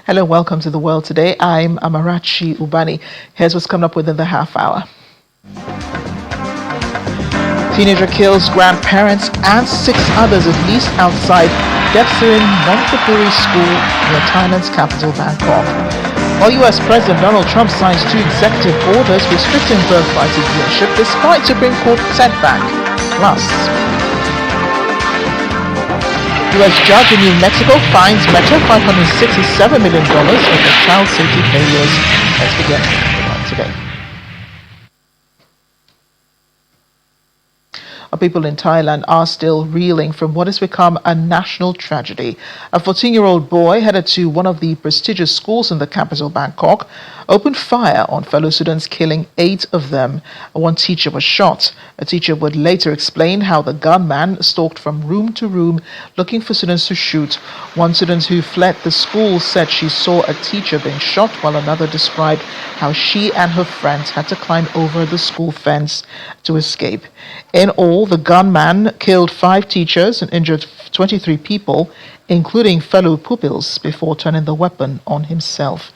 Hello, welcome to The World Today. I'm Amarachi Ubani. Here's what's coming up within the half hour. Teenager kills grandparents and 6 others at least outside Depsirin Montessori School near Thailand's capital, Bangkok. While U.S. President Donald Trump signs 2 executive orders restricting birthright citizenship despite Supreme Court setback. Plus, U.S. judge in New Mexico fines Meta $567 million over child safety failures. Let's begin today. People in Thailand are still reeling from what has become a national tragedy. A 14-year-old boy headed to one of the prestigious schools in the capital, Bangkok, opened fire on fellow students, killing 8 of them. 1 teacher was shot. A teacher would later explain how the gunman stalked from room to room looking for students to shoot. One student who fled the school said she saw a teacher being shot, while another described how she and her friends had to climb over the school fence to escape. In all, the gunman killed 5 teachers and injured 23 people, including fellow pupils, before turning the weapon on himself.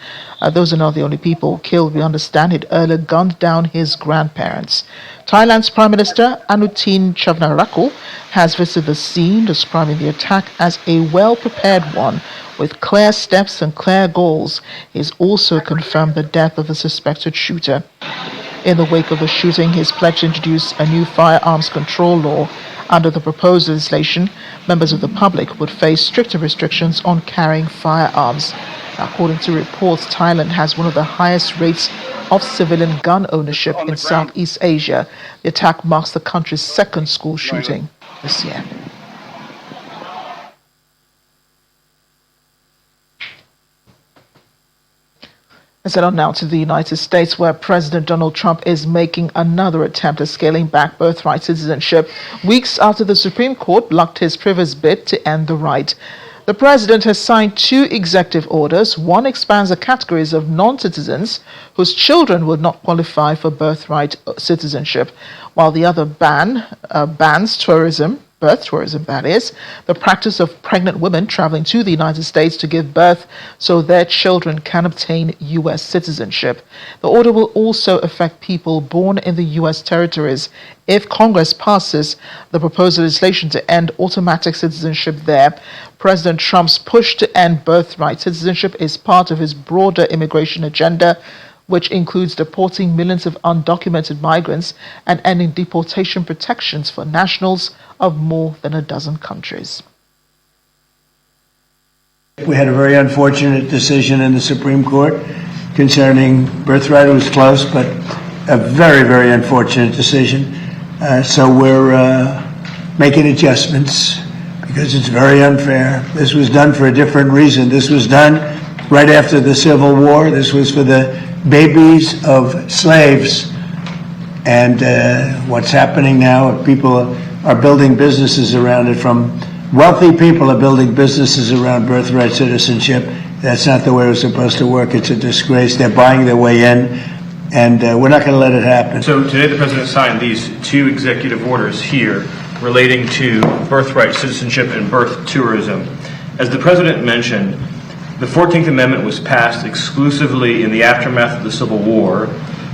Those are not the only people killed. We understand he'd earlier gunned down his grandparents. Thailand's Prime Minister Anutin Charnvirakul has visited the scene, describing the attack as a well-prepared one with clear steps and clear goals. He's also confirmed the death of the suspected shooter. In the wake of the shooting, he's pledged to introduce a new firearms control law. Under the proposed legislation, members of the public would face stricter restrictions on carrying firearms. According to reports, Thailand has one of the highest rates of civilian gun ownership in Southeast Asia. The attack marks the country's 2nd school shooting this year. Let's head on now to the United States, where President Donald Trump is making another attempt at scaling back birthright citizenship, weeks after the Supreme Court blocked his previous bid to end the right. The president has signed 2 executive orders. One expands the categories of non-citizens whose children would not qualify for birthright citizenship, while the other bans birth tourism, that is, the practice of pregnant women traveling to the United States to give birth so their children can obtain U.S. citizenship. The order will also affect people born in the U.S. territories if Congress passes the proposed legislation to end automatic citizenship there. President Trump's push to end birthright citizenship is part of his broader immigration agenda, which includes deporting millions of undocumented migrants and ending deportation protections for nationals of more than a dozen countries. We had a very unfortunate decision in the Supreme Court concerning birthright. It was close, but a very, very unfortunate decision. So we're making adjustments because it's very unfair. This was done for a different reason. This was done right after the Civil War. This was for the babies of slaves. And what's happening now, people are building businesses around it. From wealthy people are building businesses around birthright citizenship. That's not the way it was supposed to work. It's a disgrace. They're buying their way in, and we're not going to let it happen. So today the president signed these 2 executive orders here relating to birthright citizenship and birth tourism. As the president mentioned, the 14th Amendment was passed exclusively in the aftermath of the Civil War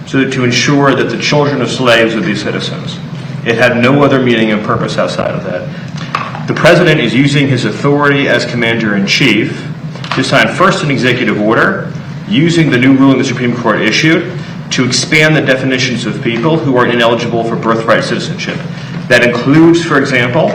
to ensure that the children of slaves would be citizens. It had no other meaning and purpose outside of that. The president is using his authority as commander-in-chief to sign first an executive order using the new ruling the Supreme Court issued to expand the definitions of people who are ineligible for birthright citizenship. That includes, for example,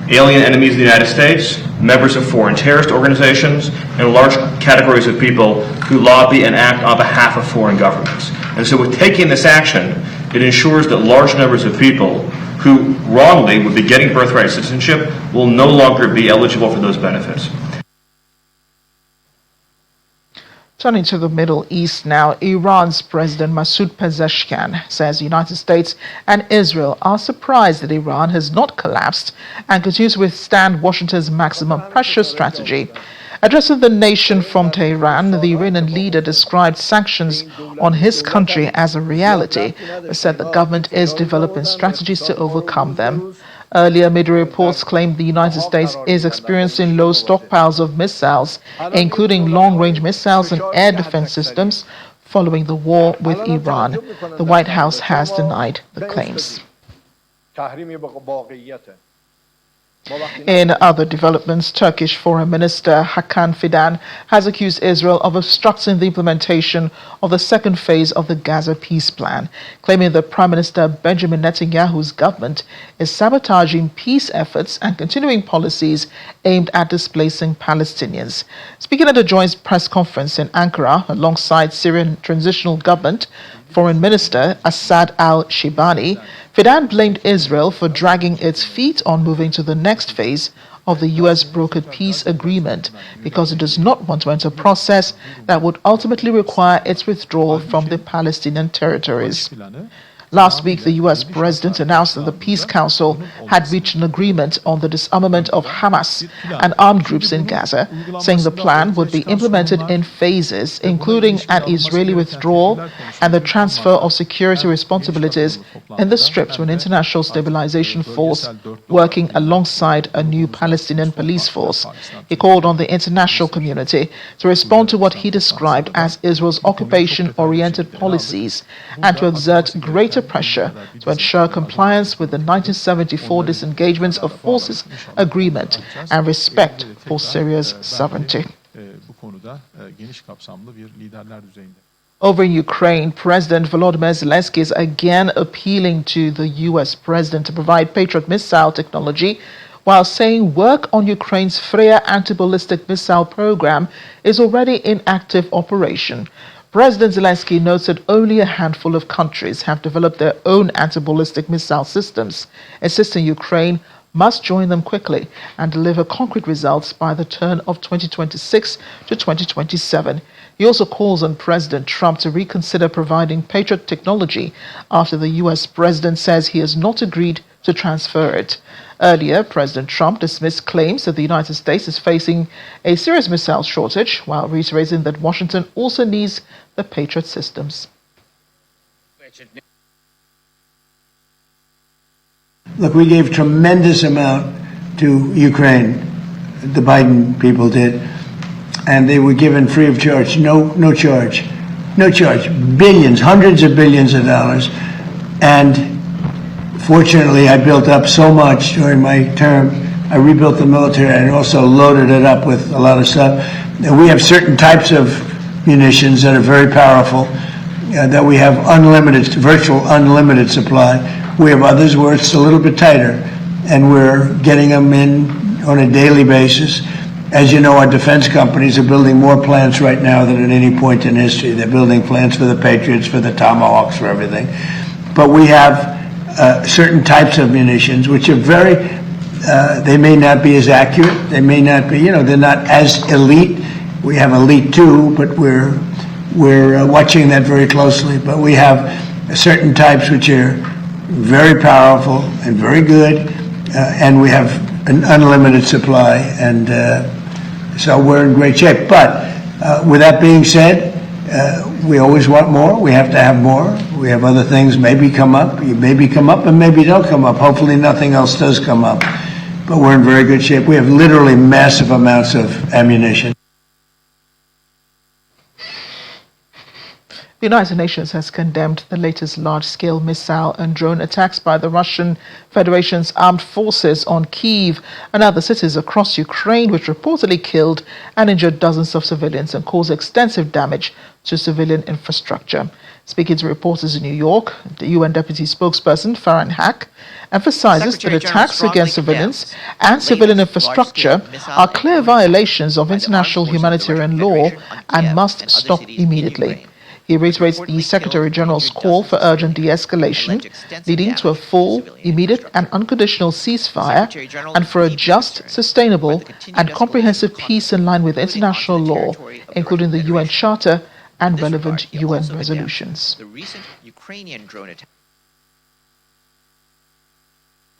alien enemies of the United States, members of foreign terrorist organizations, and large categories of people who lobby and act on behalf of foreign governments. And so with taking this action, it ensures that large numbers of people who wrongly would be getting birthright citizenship will no longer be eligible for those benefits. Turning to the Middle East now, Iran's President Masoud Pezeshkian says the United States and Israel are surprised that Iran has not collapsed and continues to withstand Washington's maximum pressure strategy. Addressing the nation from Tehran, the Iranian leader described sanctions on his country as a reality, but said the government is developing strategies to overcome them. Earlier, media reports claimed the United States is experiencing low stockpiles of missiles, including long-range missiles and air defense systems, following the war with Iran. The White House has denied the claims. In other developments, Turkish Foreign Minister Hakan Fidan has accused Israel of obstructing the implementation of the second phase of the Gaza peace plan, claiming that Prime Minister Benjamin Netanyahu's government is sabotaging peace efforts and continuing policies aimed at displacing Palestinians. Speaking at a joint press conference in Ankara alongside Syrian transitional government Foreign Minister Assad al-Shibani, Fidan blamed Israel for dragging its feet on moving to the next phase of the U.S. brokered peace agreement because it does not want to enter a process that would ultimately require its withdrawal from the Palestinian territories. Last week, the U.S. president announced that the Peace Council had reached an agreement on the disarmament of Hamas and armed groups in Gaza, saying the plan would be implemented in phases, including an Israeli withdrawal and the transfer of security responsibilities in the Strip to an international stabilization force working alongside a new Palestinian police force. He called on the international community to respond to what he described as Israel's occupation-oriented policies and to exert greater pressure to ensure compliance with the 1974 Disengagement of Forces Agreement and respect for Syria's sovereignty. Over in Ukraine, President Volodymyr Zelensky is again appealing to the U.S. president to provide Patriot missile technology, while saying work on Ukraine's Freya anti-ballistic missile program is already in active operation. President Zelensky notes that only a handful of countries have developed their own anti-ballistic missile systems, insisting Ukraine must join them quickly and deliver concrete results by the turn of 2026 to 2027. He also calls on President Trump to reconsider providing Patriot technology after the U.S. president says he has not agreed to transfer it. Earlier, President Trump dismissed claims that the United States is facing a serious missile shortage, while reiterating that Washington also needs the Patriot systems. Look, we gave tremendous amount to Ukraine. The Biden people did. And they were given free of charge, no charge. Billions, hundreds of billions of dollars. And fortunately, I built up so much during my term. I rebuilt the military and also loaded it up with a lot of stuff. And we have certain types of munitions that are very powerful, that we have virtual unlimited supply. We have others where it's a little bit tighter, and we're getting them in on a daily basis. As you know, our defense companies are building more plants right now than at any point in history. They're building plants for the Patriots, for the Tomahawks, for everything. But we have certain types of munitions which are very, they may not be as accurate, they may not be, they're not as elite. We have elite too, but we're watching that very closely. But we have certain types which are very powerful and very good, and we have an unlimited supply, and so we're in great shape. But with that being said, we always want more. We have to have more. We have other things maybe come up, and maybe don't come up. Hopefully nothing else does come up. But we're in very good shape. We have literally massive amounts of ammunition. The United Nations has condemned the latest large-scale missile and drone attacks by the Russian Federation's armed forces on Kyiv and other cities across Ukraine, which reportedly killed and injured dozens of civilians and caused extensive damage to civilian infrastructure. Speaking to reporters in New York, the UN Deputy Spokesperson Farhan Haq emphasizes that attacks against civilians and civilian infrastructure are clear violations of international humanitarian law and must stop immediately. He reiterates the Secretary-General's call for urgent de-escalation, leading to a full, immediate and unconditional ceasefire, and for a just, sustainable and comprehensive peace in line with international law, including the UN Charter and relevant UN resolutions.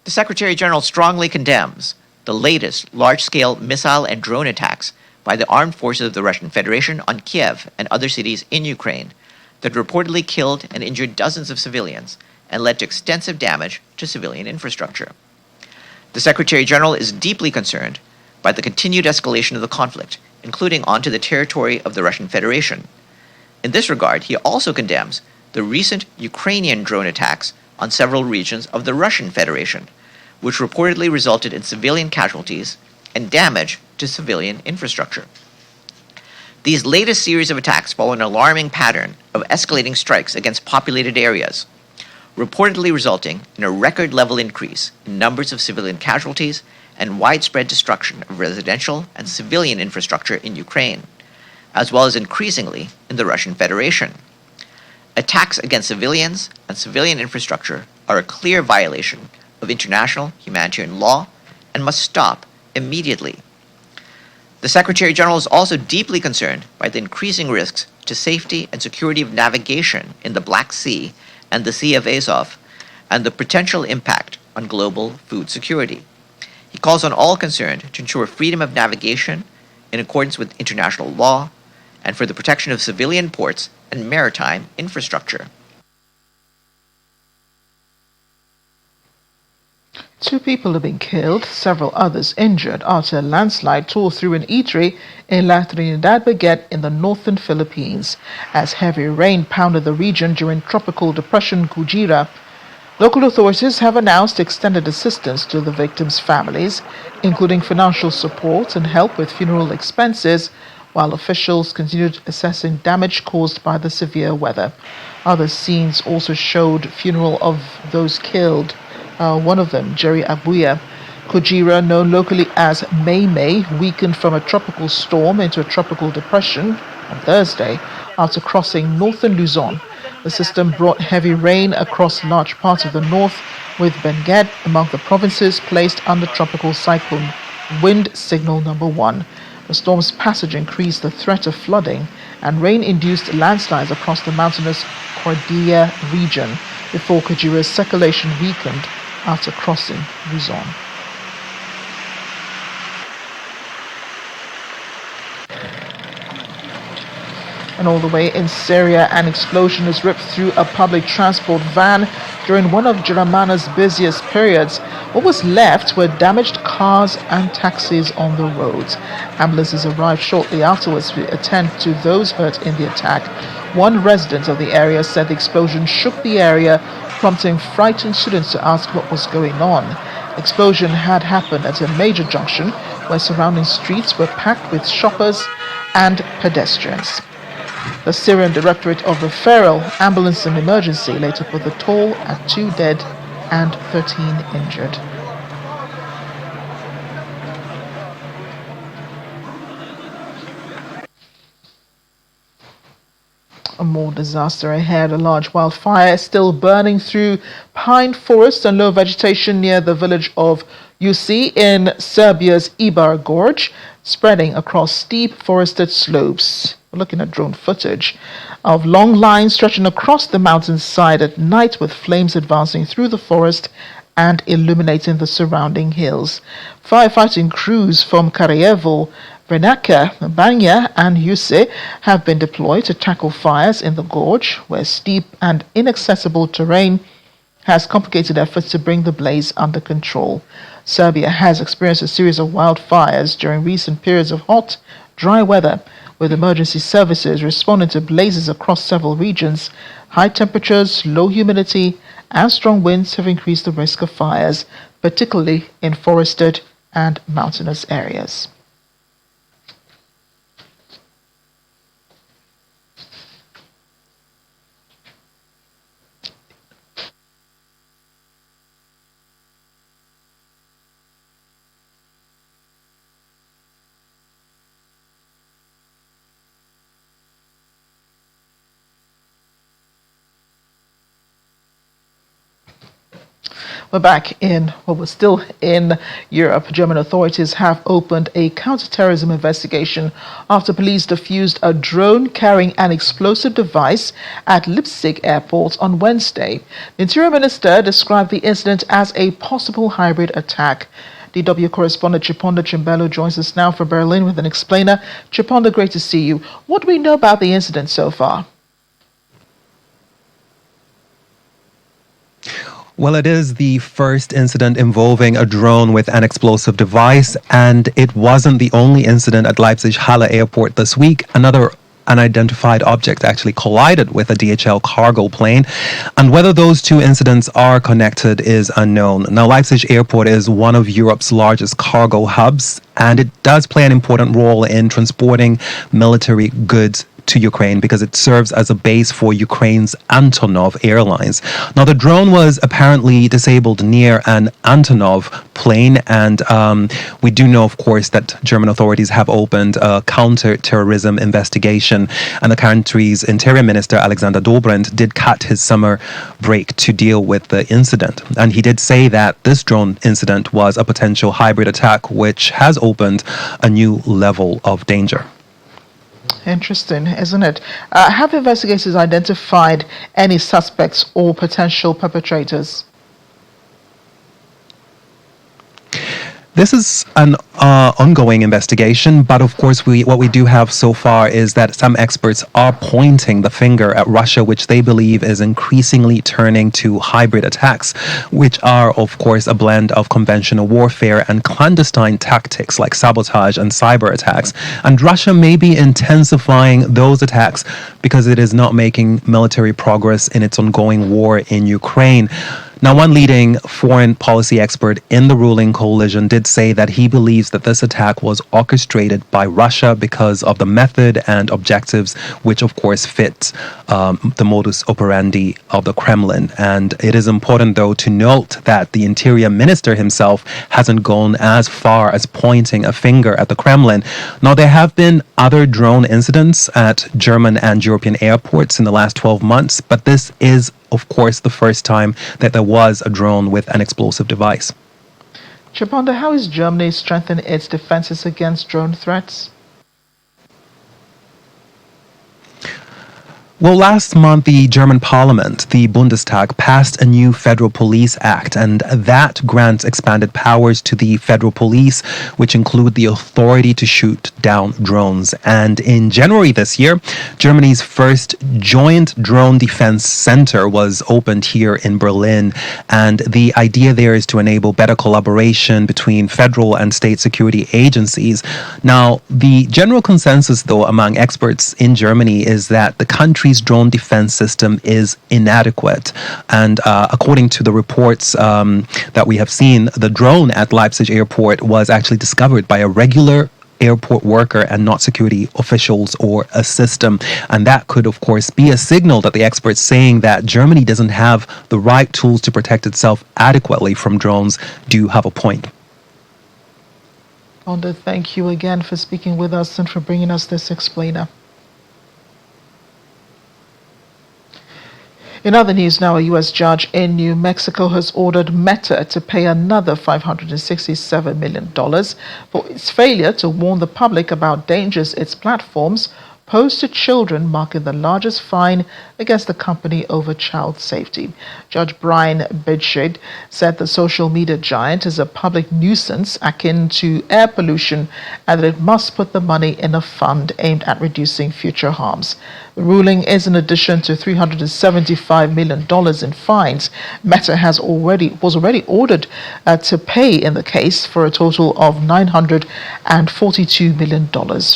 The Secretary-General strongly condemns the latest large-scale missile and drone attacks by the armed forces of the Russian Federation on Kiev and other cities in Ukraine that reportedly killed and injured dozens of civilians and led to extensive damage to civilian infrastructure. The Secretary General is deeply concerned by the continued escalation of the conflict, including onto the territory of the Russian Federation. In this regard, he also condemns the recent Ukrainian drone attacks on several regions of the Russian Federation, which reportedly resulted in civilian casualties and damage to civilian infrastructure. These latest series of attacks follow an alarming pattern of escalating strikes against populated areas, reportedly resulting in a record-level increase in numbers of civilian casualties and widespread destruction of residential and civilian infrastructure in Ukraine, as well as increasingly in the Russian Federation. Attacks against civilians and civilian infrastructure are a clear violation of international humanitarian law and must stop immediately. The Secretary General is also deeply concerned by the increasing risks to safety and security of navigation in the Black Sea and the Sea of Azov, and the potential impact on global food security. He calls on all concerned to ensure freedom of navigation in accordance with international law and for the protection of civilian ports and maritime infrastructure. 2 people have been killed, several others injured after a landslide tore through an eatery in La Trinidad Baguette in the northern Philippines, as heavy rain pounded the region during Tropical Depression Kujira. Local authorities have announced extended assistance to the victims' families, including financial support and help with funeral expenses, while officials continued assessing damage caused by the severe weather. Other scenes also showed funeral of those killed. One of them, Jerry Abuya. Kujira, known locally as May May, weakened from a tropical storm into a tropical depression on Thursday after crossing northern Luzon. The system brought heavy rain across large parts of the north, with Benguet among the provinces placed under tropical cyclone wind signal number 1. The storm's passage increased the threat of flooding, and rain-induced landslides across the mountainous Cordillera region before Kujira's circulation weakened after crossing Luzon. And all the way in Syria, an explosion has ripped through a public transport van during one of Jaramana's busiest periods. What was left were damaged cars and taxis on the roads. Ambulances arrived shortly afterwards to attend to those hurt in the attack. One resident of the area said the explosion shook the area, prompting frightened students to ask what was going on. The explosion had happened at a major junction where surrounding streets were packed with shoppers and pedestrians. The Syrian Directorate of Referral, Ambulance and Emergency later put the toll at 2 dead and 13 injured. A more disaster ahead. A large wildfire is still burning through pine forest and low vegetation near the village of Usi in Serbia's Ibar Gorge, spreading across steep forested slopes. We're looking at drone footage of long lines stretching across the mountainside at night, with flames advancing through the forest and illuminating the surrounding hills. Firefighting crews from Karajevo, Vrnjača, Banja and Usi have been deployed to tackle fires in the gorge, where steep and inaccessible terrain has complicated efforts to bring the blaze under control. Serbia has experienced a series of wildfires during recent periods of hot, dry weather, with emergency services responding to blazes across several regions. High temperatures, low humidity, and strong winds have increased the risk of fires, particularly in forested and mountainous areas. We're back in, well, we're still in Europe. German authorities have opened a counterterrorism investigation after police defused a drone carrying an explosive device at Leipzig airport on Wednesday. The Interior Minister described the incident as a possible hybrid attack. DW correspondent Chiponda Chimbelo joins us now from Berlin with an explainer. Chiponda, great to see you. What do we know about the incident so far? Well, it is the first incident involving a drone with an explosive device, and it wasn't the only incident at Leipzig-Halle airport this week. Another unidentified object actually collided with a DHL cargo plane, and whether those two incidents are connected is unknown. Now, Leipzig Airport is one of Europe's largest cargo hubs, and it does play an important role in transporting military goods to Ukraine because it serves as a base for Ukraine's Antonov Airlines. Now, the drone was apparently disabled near an Antonov plane, and we do know, of course, that German authorities have opened a counter-terrorism investigation, and the country's Interior Minister, Alexander Dobrindt, did cut his summer break to deal with the incident. And he did say that this drone incident was a potential hybrid attack, which has opened a new level of danger. Interesting, isn't it? Have investigators identified any suspects or potential perpetrators? This is an ongoing investigation, but of course what we do have so far is that some experts are pointing the finger at Russia, which they believe is increasingly turning to hybrid attacks, which are of course a blend of conventional warfare and clandestine tactics like sabotage and cyber attacks. And Russia may be intensifying those attacks because it is not making military progress in its ongoing war in Ukraine. Now, one leading foreign policy expert in the ruling coalition did say that he believes that this attack was orchestrated by Russia because of the method and objectives, which of course fit the modus operandi of the Kremlin. And it is important, though, to note that the interior minister himself hasn't gone as far as pointing a finger at the Kremlin. Now, there have been other drone incidents at German and European airports in the last 12 months, but this is of course, the first time that there was a drone with an explosive device. Chapanda, how is Germany strengthening its defenses against drone threats? Well, last month, the German parliament, the Bundestag, passed a new Federal Police Act, and that grants expanded powers to the Federal Police, which include the authority to shoot down drones. And in January this year, Germany's first joint drone defense center was opened here in Berlin. And the idea there is to enable better collaboration between federal and state security agencies. Now, the general consensus, though, among experts in Germany is that the country's drone defense system is inadequate. And according to the reports that we have seen, the drone at Leipzig Airport was actually discovered by a regular airport worker and not security officials or a system. And that could, of course, be a signal that the experts saying that Germany doesn't have the right tools to protect itself adequately from drones do have a point. Onda, thank you again for speaking with us and for bringing us this explainer. In other news now, a U.S. judge in New Mexico has ordered Meta to pay another $567 million for its failure to warn the public about dangers its platforms pose to children, marking the largest fine against the company over child safety. Judge Brian Bedshade said the social media giant is a public nuisance akin to air pollution and that it must put the money in a fund aimed at reducing future harms. The ruling is in addition to $375 million in fines Meta was already ordered to pay in the case, for a total of $942 million.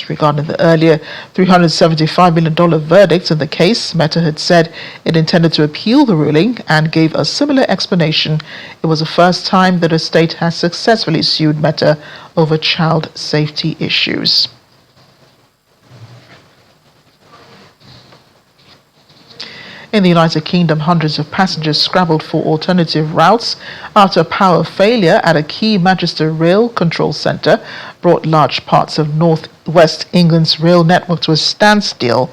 Regarding the earlier $375 million verdict in the case, Meta had said it intended to appeal the ruling and gave a similar explanation. It was the first time that a state has successfully sued Meta over child safety issues. In the United Kingdom, hundreds of passengers scrambled for alternative routes after a power failure at a key Manchester rail control centre brought large parts of North West England's rail network to a standstill.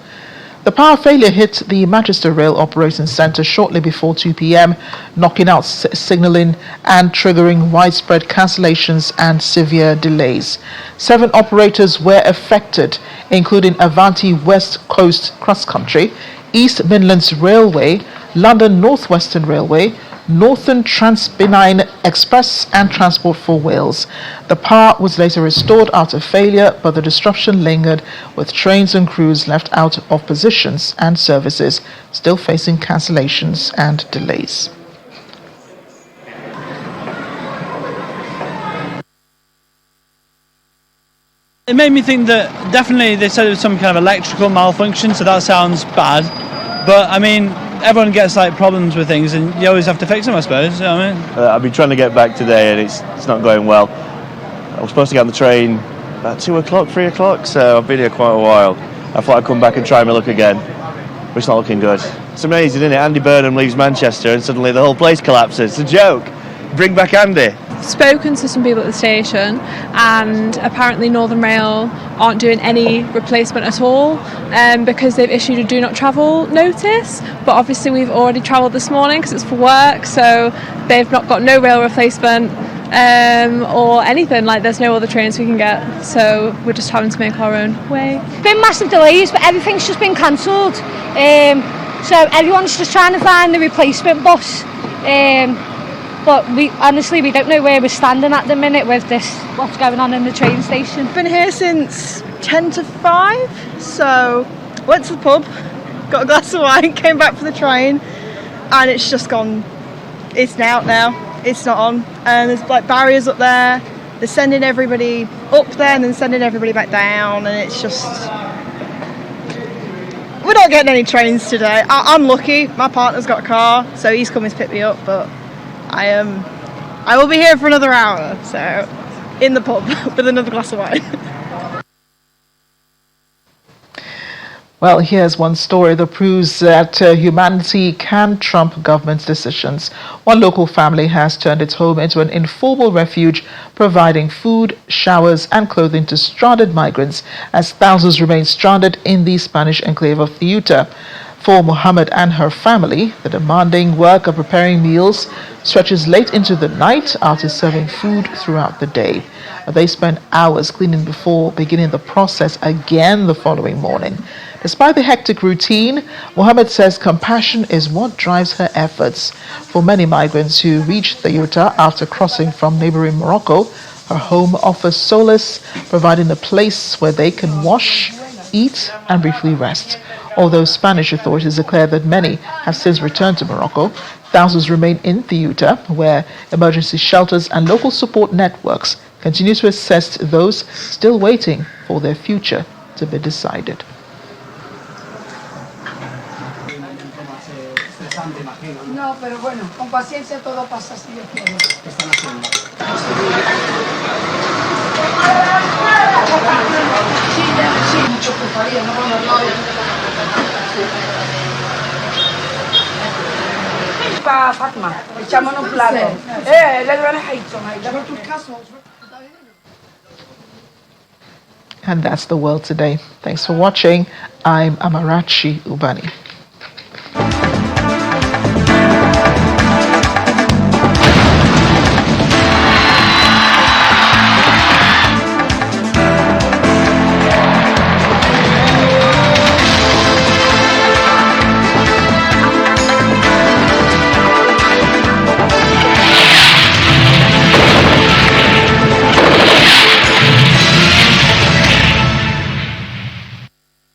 The power failure hit the Manchester Rail Operating Centre shortly before 2 p.m, knocking out signalling and triggering widespread cancellations and severe delays. 7 operators were affected, including Avanti West Coast Cross Country, East Midlands Railway, London North Western Railway, Northern Transpennine Express and Transport for Wales. The power was later restored after failure, but the disruption lingered, with trains and crews left out of positions and services still facing cancellations and delays. It made me think that definitely they said it was some kind of electrical malfunction, so that sounds bad. But I mean, everyone gets like problems with things, and you always have to fix them, I suppose. You know what I mean? I've been trying to get back today, and it's not going well. I was supposed to get on the train about 2 o'clock, 3 o'clock, so I've been here quite a while. I thought I'd come back and try my luck again, but it's not looking good. It's amazing, isn't it? Andy Burnham leaves Manchester, and suddenly the whole place collapses. It's a joke. Bring back Andy. Spoken to some people at the station, and apparently Northern Rail aren't doing any replacement at all because they've issued a do not travel notice, but obviously we've already travelled this morning because it's for work, so they've not got no rail replacement or anything. Like, there's no other trains we can get, so we're just having to make our own way. It's been massive delays, but everything's just been cancelled, so everyone's just trying to find the replacement bus. But we don't know where we're standing at the minute with this, what's going on in the train station. Been here since 10 to 5, so went to the pub, got a glass of wine, came back for the train, and it's just gone. It's out now, it's not on. And there's like barriers up there, they're sending everybody up there and then sending everybody back down, and it's just... We're not getting any trains today. I'm lucky, my partner's got a car, so he's coming to pick me up, but I will be here for another hour, so in the pub with another glass of wine. Well, here's one story that proves that humanity can trump government's decisions. One local family has turned its home into an informal refuge, providing food, showers and clothing to stranded migrants as thousands remain stranded in the Spanish enclave of Ceuta. For Mohammed and her family, the demanding work of preparing meals stretches late into the night after serving food throughout the day. They spend hours cleaning before beginning the process again the following morning. Despite the hectic routine, Mohammed says compassion is what drives her efforts. For many migrants who reach Ceuta after crossing from neighboring Morocco, her home offers solace, providing a place where they can wash, eat and briefly rest. Although Spanish authorities declare that many have since returned to Morocco, thousands remain in Ceuta, where emergency shelters and local support networks continue to assist those still waiting for their future to be decided. No, pero bueno, con paciencia todo pasa si Dios quiere. ¿Qué están haciendo? Sí, mucho ocuparía, no vamos a hablar. Pa Fatma, echamos un plato. Le duele Hayton, ahí, dame tu caso. And that's the world today. Thanks for watching. I'm Amarachi Ubani.